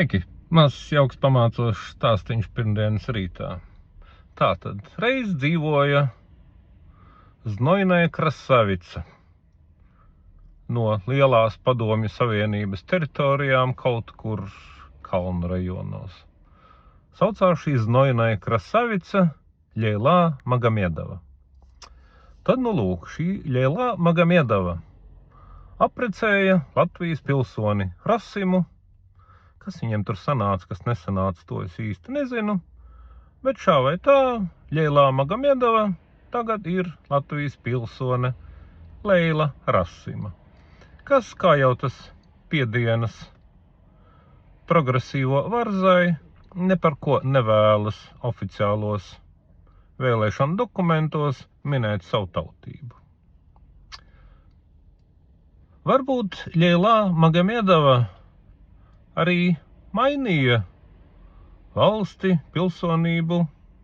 Sveiki! Mazs jauks pamācošs stāstiņš pirmdienas rītā. Tātad, reiz dzīvoja Znojnaja Krasavica no lielās Padomju Savienības teritorijām kaut kur kalnu rajonos. Saucās šī Znojnaja Krasavica Ļeilā Magomedova. Tad, lūk, šī Ļeilā Magomedova apprecēja Latvijas pilsoni Rasimu. Kas viņiem tur sanāca, kas nesanāca, to es īsti nezinu. Bet šā vai tā, Ļeilā Magomedova tagad ir Latvijas pilsone Leila Rasima. Kas, kā jau tas piedienas progresīvo varzai, ne par ko nevēlas oficiālos vēlēšanu dokumentos minēt savu tautību. Varbūt Ļeilā Magomedova arī mainīja valsti, pilsonību,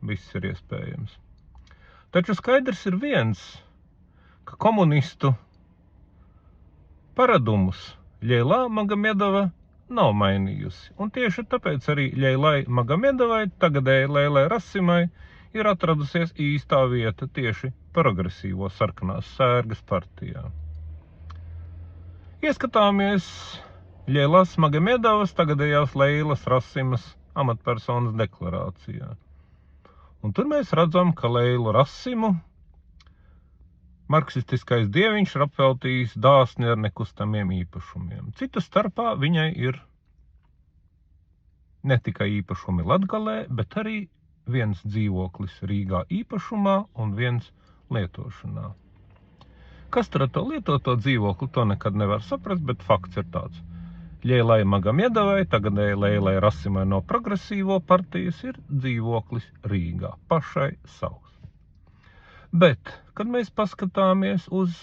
viss ir iespējams. Taču skaidrs ir viens, ka komunistu paradumus Ļeilā Magomedova nav mainījusi. Un tieši tāpēc arī Ļeilai Magomedovai, tagadēji Leilai Rasimai, ir atradusies īstā vieta tieši progresīvo sarkanās sērgas partijā. Ieskatāmies Ļeilās Magomedovas, tagadējās Leilas Rasimas amatpersonas deklarācijā. Un tur mēs redzam, ka Leilu Rasimu marksistiskais dieviņš ir apveltījis dāsni ar nekustamiem īpašumiem. Citu starpā viņai ir ne tikai īpašumi Latgalē, bet arī viens dzīvoklis Rīgā īpašumā un viens lietošanā. Kas tur ar to lietoto dzīvokli, to nekad nevar saprast, bet fakts ir tāds. Ļeilai Magomedovai, tagadēji Leilai Rasimai no progresīvo partijas, ir dzīvoklis Rīgā, pašai savs. Bet, kad mēs paskatāmies uz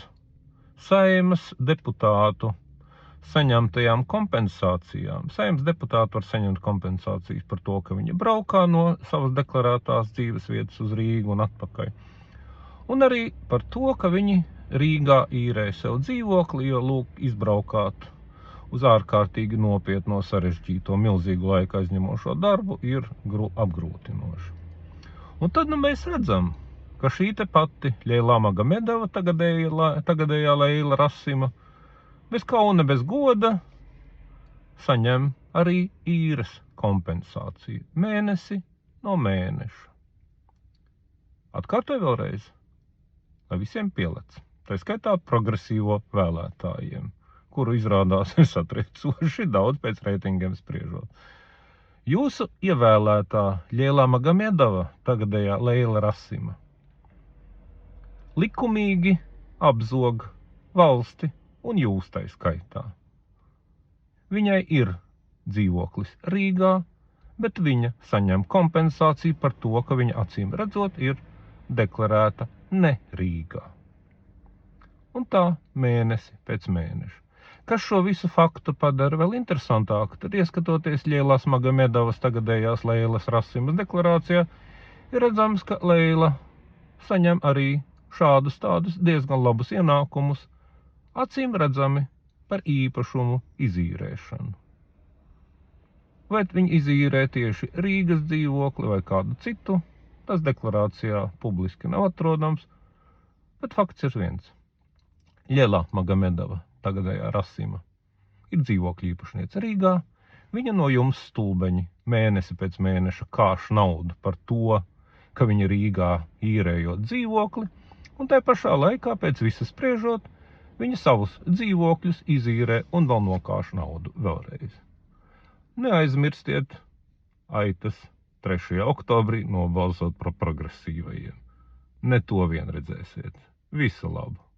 Saeimas deputātu saņemtajām kompensācijām, Saeimas deputāti var saņemt kompensācijas par to, ka viņi braukā no savas deklarētās dzīves vietas uz Rīgu un atpakaļ. Un arī par to, ka viņi Rīgā īrē sev dzīvokli, jo, lūk, izbraukāt uz ārkārtīgi nopietno sarežģīto milzīgu laiku aizņemošo darbu ir apgrūtinoši. Un tad mēs redzam, ka šī te pati Ļeilā Magomedova, tagadējā Leila Rasima, bez kauna, bez goda, saņem arī īres kompensāciju mēnesi no mēneša. Atkārtoju vēlreiz, lai visiem pielec, tā skaitā progresīvo vēlētājiem, kuru izrādās ir satriecoši daudz pēc reitingiem spriežot. Jūsu ievēlētā Ļeilā Magomedova, tagadējā Leila Rasima, likumīgi apzog valsti un jūs tai skaitā. Viņai ir dzīvoklis Rīgā, bet viņa saņem kompensāciju par to, ka viņa acīm redzot ir deklarēta ne Rīgā. Un tā mēnesi pēc mēneša. Kas šo visu faktu padara vēl interesantāku, tad ieskatoties Ļeilās Magomedovas tagadējās Leilas Rasimas deklarācijā, ir redzams, ka Leila saņem arī šādus tādus diezgan labus ienākumus, acīm redzami par īpašumu izīrēšanu. Vai viņi izīrē tieši Rīgas dzīvokli vai kādu citu, tas deklarācijā publiski nav atrodams, bet fakts ir viens. Ļeilā Magomedova, tagadējā Rasima, ir dzīvokļa īpašniece Rīgā, viņa no jums stulbeņi mēnesi pēc mēneša kāš naudu par to, ka viņa Rīgā īrējot dzīvokli, un tai pašā laikā pēc visas spriežot, viņa savus dzīvokļus izīrē un vēl nokāš naudu vēlreiz. Neaizmirstiet aitas 3. oktobrī nobalsot par progresīvajiem. Ne to vien redzēsiet. Visu labu!